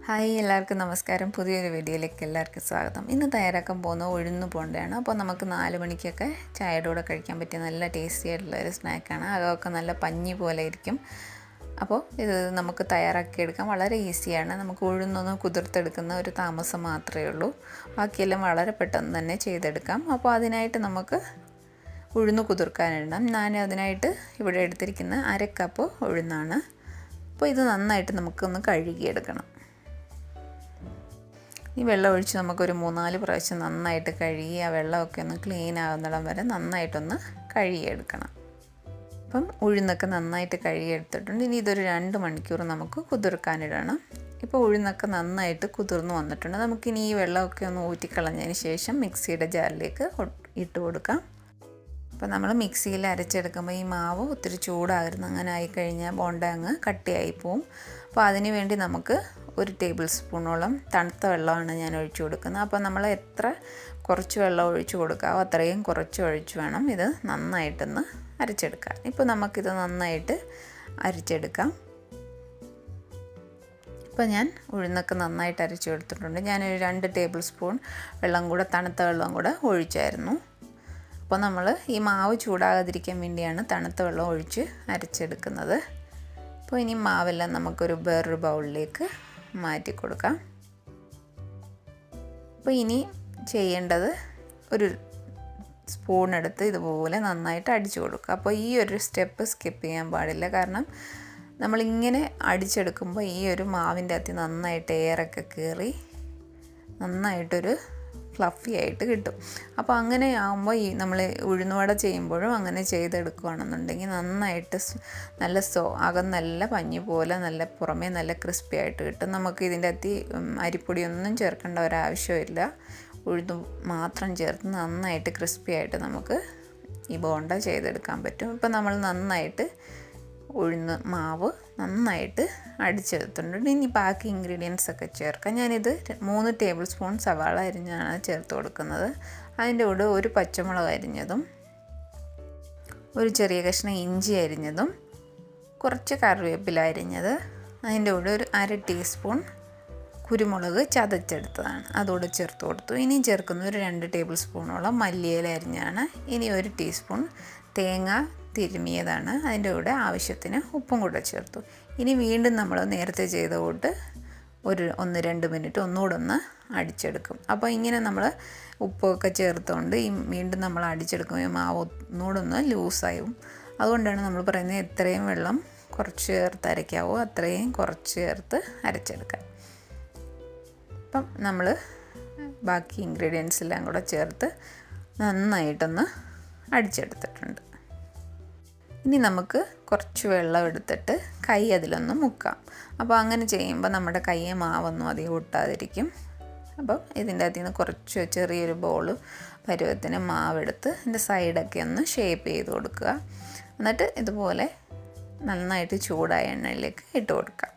Hi എല്ലാവർക്കും നമസ്കാരം. പുതിയൊരു വീഡിയോയിലേക്ക് എല്ലാവർക്കും സ്വാഗതം. ഇന്ന് തയ്യാറാക്കാൻ പോകുന്ന ഉഴുന്ന് ബോണ്ടയാണ്. അപ്പോൾ നമുക്ക് 4 മണിക്കൊക്കെ ചായയുടെ കൂടെ കഴിക്കാൻ പറ്റിയ നല്ല ടേസ്റ്റി ആയിട്ടുള്ള ഒരു സ്നാക്കാണ്. അതൊക്കെ നല്ല പഞ്ഞി പോലെ ഇരിക്കും. അപ്പോൾ ഇത് നമുക്ക് തയ്യാറാക്കിയെടുക്കാൻ വളരെ ഈസിയാണ്. നമുക്ക് ഉഴുന്നൊന്ന് കുതിർത്തെടുക്കുന്ന ഒരു താമസം മാത്രമേ ഉള്ളൂ. ബാക്കിയെല്ലാം വളരെ പെട്ടെന്ന് തന്നെ ചെയ്തെടുക്കാം. അപ്പോൾ അതിനായിട്ട് നമുക്ക് ഉഴുന്ന് കുതിർക്കാനിടണം. ഞാൻ അതിനായിട്ട് ഇവിടെ എടുത്തിരിക്കുന്ന 1/2 കപ്പ് ഉഴുന്നാണ്. അപ്പോൾ ഇത് നന്നായിട്ട് നമുക്കൊന്ന് കഴുകിയെടുക്കണം. ഈ വെള്ളം ഒഴിച്ച് നമുക്കൊരു 3-4 പ്രാവശ്യം നന്നായിട്ട് കഴുകി ആ വെള്ളമൊക്കെ ഒന്ന് ക്ലീൻ ആകുന്നിടം വരെ നന്നായിട്ടൊന്ന് കഴുകിയെടുക്കണം. അപ്പം ഉഴുന്നൊക്കെ നന്നായിട്ട് കഴുകിയെടുത്തിട്ടുണ്ട്. ഇനി ഇതൊരു 2 മണിക്കൂർ നമുക്ക് കുതിർക്കാനിടണം. ഇപ്പോൾ ഉഴുന്നൊക്കെ നന്നായിട്ട് കുതിർന്ന് വന്നിട്ടുണ്ട്. നമുക്കിനി ഈ വെള്ളമൊക്കെ ഒന്ന് ഊറ്റിക്കളഞ്ഞതിന് ശേഷം മിക്സിയുടെ ജാറിലേക്ക് ഇട്ട് കൊടുക്കാം. അപ്പോൾ നമ്മൾ മിക്സിയിൽ അരച്ചെടുക്കുമ്പോൾ ഈ മാവ് ഒത്തിരി ചൂടാകരുത്. അങ്ങനെ ആയിക്കഴിഞ്ഞാൽ ബോണ്ട അങ്ങ് കട്ടിയായി പോവും. അപ്പോൾ അതിന് വേണ്ടി നമുക്ക് 1 ടേബിൾ സ്പൂണോളം തണുത്ത വെള്ളമാണ് ഞാൻ ഒഴിച്ചു കൊടുക്കുന്നത്. അപ്പോൾ നമ്മൾ എത്ര കുറച്ച് വെള്ളം ഒഴിച്ചു കൊടുക്കാവോ അത്രയും കുറച്ച് ഒഴിച്ച് വേണം ഇത് നന്നായിട്ടൊന്ന് അരച്ചെടുക്കാൻ. ഇപ്പോൾ നമുക്കിത് നന്നായിട്ട് അരച്ചെടുക്കാം. ഇപ്പോൾ ഞാൻ ഉഴുന്നൊക്കെ നന്നായിട്ട് അരച്ചു കൊടുത്തിട്ടുണ്ട്. ഞാനൊരു 2 ടേബിൾ സ്പൂൺ വെള്ളം കൂടെ തണുത്ത വെള്ളം കൂടെ ഒഴിച്ചായിരുന്നു. അപ്പോൾ നമ്മൾ ഈ മാവ് ചൂടാകാതിരിക്കാൻ വേണ്ടിയാണ് തണുത്ത വെള്ളം ഒഴിച്ച് അരച്ചെടുക്കുന്നത്. അപ്പോൾ ഇനി മാവെല്ലാം നമുക്കൊരു വേറൊരു ബൗളിലേക്ക് മാറ്റി കൊടുക്കാം. അപ്പോൾ ഇനി ചെയ്യേണ്ടത് ഒരു സ്പൂൺ എടുത്ത് ഇതുപോലെ നന്നായിട്ട് അടിച്ചു കൊടുക്കുക. അപ്പോൾ ഈ ഒരു സ്റ്റെപ്പ് സ്കിപ്പ് ചെയ്യാൻ പാടില്ല. കാരണം നമ്മളിങ്ങനെ അടിച്ചെടുക്കുമ്പോൾ ഈ ഒരു മാവിൻ്റെ അകത്ത് നന്നായിട്ട് എയറൊക്കെ കയറി നന്നായിട്ടൊരു ഫ്ലഫി ആയിട്ട് കിട്ടും. അപ്പോൾ അങ്ങനെ ആകുമ്പോൾ ഈ നമ്മൾ ഉഴുന്നുവട ചെയ്യുമ്പോഴും അങ്ങനെ ചെയ്തെടുക്കുകയാണെന്നുണ്ടെങ്കിൽ നന്നായിട്ട് നല്ല അകം നല്ല പഞ്ഞി പോലെ നല്ല പുറമേ നല്ല ക്രിസ്പി ആയിട്ട് കിട്ടും. നമുക്ക് ഇതിൻ്റെ അകത്ത് അരിപ്പൊടിയൊന്നും ചേർക്കേണ്ട ഒരാവശ്യമില്ല. ഉഴുന്ന് മാത്രം ചേർത്ത് നന്നായിട്ട് ക്രിസ്പി ആയിട്ട് നമുക്ക് ഈ ബോണ്ട ചെയ്തെടുക്കാൻ പറ്റും. ഇപ്പോൾ നമ്മൾ നന്നായിട്ട് ഉഴുന്ന് മാവ് നന്നായിട്ട് അടിച്ചെടുത്തിട്ടുണ്ട്. ഇനി ബാക്കി ഇൻഗ്രീഡിയൻസ് ഒക്കെ ചേർക്കാം. ഞാനിത് 3 ടേബിൾ സ്പൂൺ സവാള അരിഞ്ഞാണ് ചേർത്ത് കൊടുക്കുന്നത്. അതിൻ്റെ കൂടെ 1 പച്ചമുളക് അരിഞ്ഞതും, ഒരു ചെറിയ കഷ്ണം ഇഞ്ചി അരിഞ്ഞതും, കുറച്ച് കറിവേപ്പില അരിഞ്ഞത്, അതിൻ്റെ കൂടെ ഒരു 1/2 ടീസ്പൂൺ കുരുമുളക് ചതച്ചെടുത്തതാണ്, അതുകൂടെ ചേർത്ത് കൊടുത്തു. ഇനിയും ചേർക്കുന്നത് ഒരു 2 ടേബിൾ സ്പൂണോളം മല്ലിയില അരിഞ്ഞാണ്. ഇനി 1 ടീസ്പൂൺ തേങ്ങ തിരുമിയതാണ്. അതിൻ്റെ കൂടെ ആവശ്യത്തിന് ഉപ്പും കൂടെ ചേർത്തു. ഇനി വീണ്ടും നമ്മൾ നേരത്തെ ചെയ്ത കൂട്ട് ഒരു 1-2 മിനിറ്റ് ഒന്നുകൂടെ ഒന്ന് അടിച്ചെടുക്കും. അപ്പോൾ ഇങ്ങനെ നമ്മൾ ഉപ്പൊക്കെ ചേർത്തുകൊണ്ട് വീണ്ടും നമ്മൾ അടിച്ചെടുക്കുമ്പോൾ മാവ് ഒന്നുകൂടെ ഒന്ന് ലൂസായും. അതുകൊണ്ടാണ് നമ്മൾ പറയുന്നത് എത്രയും വെള്ളം കുറച്ച് ചേർത്ത് അരയ്ക്കാവോ അത്രയും കുറച്ച് ചേർത്ത് അരച്ചെടുക്കാം. അപ്പം നമ്മൾ ബാക്കി ഇൻഗ്രീഡിയൻസ് എല്ലാം കൂടെ ചേർത്ത് നന്നായിട്ടൊന്ന് അടിച്ചെടുത്തിട്ടുണ്ട്. ഇനി നമുക്ക് കുറച്ച് വെള്ളം എടുത്തിട്ട് കൈ അതിലൊന്ന് മുക്കാം. അപ്പോൾ അങ്ങനെ ചെയ്യുമ്പോൾ നമ്മുടെ കയ്യെ മാവൊന്നും അധികം ഒട്ടാതിരിക്കും. അപ്പം ഇതിൻ്റെ അകത്ത് നിന്ന് കുറച്ച് ചെറിയൊരു ബോൾ പരുവത്തിന് മാവെടുത്ത് ഇതിൻ്റെ സൈഡൊക്കെ ഒന്ന് ഷേപ്പ് ചെയ്ത് കൊടുക്കുക. എന്നിട്ട് ഇതുപോലെ നന്നായിട്ട് ചൂടായ എണ്ണയിലേക്ക് ഇട്ട് കൊടുക്കുക.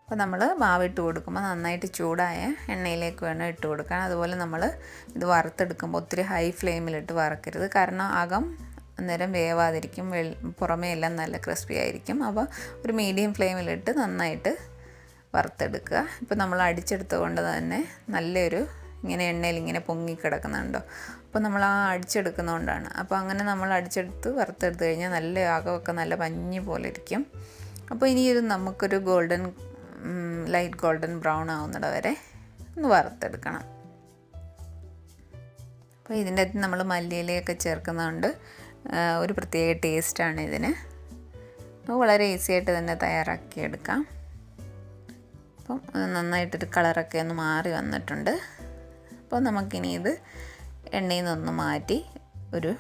അപ്പോൾ നമ്മൾ മാവിട്ട് കൊടുക്കുമ്പോൾ നന്നായിട്ട് ചൂടായ എണ്ണയിലേക്ക് വേണം ഇട്ട് കൊടുക്കാൻ. അതുപോലെ നമ്മൾ ഇത് വറുത്തെടുക്കുമ്പോൾ ഒത്തിരി ഹൈ ഫ്ലെയിമിലിട്ട് വറക്കരുത്. കാരണം അകം അന്നേരം വേവാതിരിക്കും, പുറമേ എല്ലാം നല്ല ക്രിസ്പി ആയിരിക്കും. അപ്പോൾ ഒരു മീഡിയം ഫ്ലെയിമിലിട്ട് നന്നായിട്ട് വറുത്തെടുക്കുക. ഇപ്പോൾ നമ്മൾ അടിച്ചെടുത്തത് കൊണ്ട് തന്നെ നല്ലൊരു ഇങ്ങനെ എണ്ണയിൽ ഇങ്ങനെ പൊങ്ങിക്കിടക്കുന്നുണ്ടോ. അപ്പോൾ നമ്മൾ ആ അടിച്ചെടുക്കുന്നതുകൊണ്ടാണ്. അപ്പോൾ അങ്ങനെ നമ്മൾ അടിച്ചെടുത്ത് വറുത്തെടുത്ത് കഴിഞ്ഞാൽ നല്ല അകമൊക്കെ നല്ല പഞ്ഞി പോലെ ഇരിക്കും. അപ്പോൾ ഇനി നമുക്കൊരു ലൈറ്റ് ഗോൾഡൻ ബ്രൗൺ ആവുന്നിട വരെ ഒന്ന് വറുത്തെടുക്കണം. അപ്പോൾ ഇതിൻ്റെ അകത്ത് നമ്മൾ മല്ലിയിലയൊക്കെ ചേർക്കുന്നതുകൊണ്ട് ഒരു പ്രത്യേക ടേസ്റ്റാണ് ഇതിന്. വളരെ ഈസി ആയിട്ട് തന്നെ തയ്യാറാക്കിയെടുക്കാം. അപ്പം നന്നായിട്ടൊരു കളറൊക്കെ ഒന്ന് മാറി വന്നിട്ടുണ്ട്. അപ്പോൾ നമുക്കിനി ഇത് എണ്ണയിൽ നിന്നൊന്ന് മാറ്റി ഒരു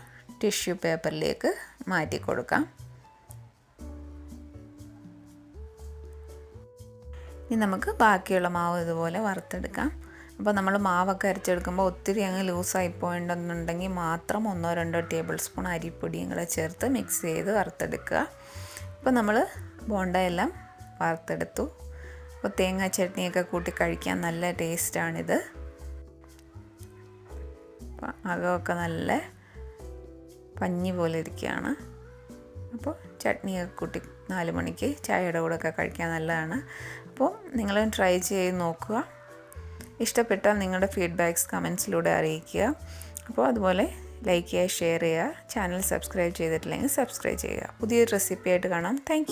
ടിഷ്യൂ പേപ്പറിലേക്ക് മാറ്റി കൊടുക്കാം. ഇനി നമുക്ക് ബാക്കിയുള്ള മാവ് ഇതുപോലെ വറുത്തെടുക്കാം. അപ്പോൾ നമ്മൾ മാവൊക്കെ അരച്ചെടുക്കുമ്പോൾ ഒത്തിരി അങ്ങ് ലൂസായി പോയിട്ടുണ്ടെന്നുണ്ടെങ്കിൽ മാത്രം 1-2 ടേബിൾ സ്പൂൺ അരിപ്പൊടിയും കൂടെ ചേർത്ത് മിക്സ് ചെയ്ത് വറുത്തെടുക്കുക. ഇപ്പോൾ നമ്മൾ ബോണ്ട എല്ലാം വറുത്തെടുത്തു. അപ്പോൾ തേങ്ങ ചട്നിയൊക്കെ കൂട്ടി കഴിക്കാൻ നല്ല ടേസ്റ്റാണിത്. അപ്പോൾ അകമൊക്കെ നല്ല പഞ്ഞി പോലെ ഇരിക്കുകയാണ്. അപ്പോൾ ചട്നിയൊക്കെ കൂട്ടി 4 മണിക്ക് ചായയുടെ കൂടെയൊക്കെ കഴിക്കാൻ നല്ലതാണ്. അപ്പോൾ നിങ്ങളും ട്രൈ ചെയ്ത് നോക്കുക. ഇഷ്ടപ്പെട്ടാൽ നിങ്ങളുടെ ഫീഡ്ബാക്ക്സ് കമൻസിലൂടെ അറിയിക്കുക. അപ്പോൾ അതുപോലെ ലൈക്ക് ചെയ്യുക, ഷെയർ ചെയ്യുക. ചാനൽ സബ്സ്ക്രൈബ് ചെയ്തിട്ടില്ലെങ്കിൽ സബ്സ്ക്രൈബ് ചെയ്യുക. പുതിയൊരു റെസിപ്പി ആയിട്ട് കാണാം. താങ്ക്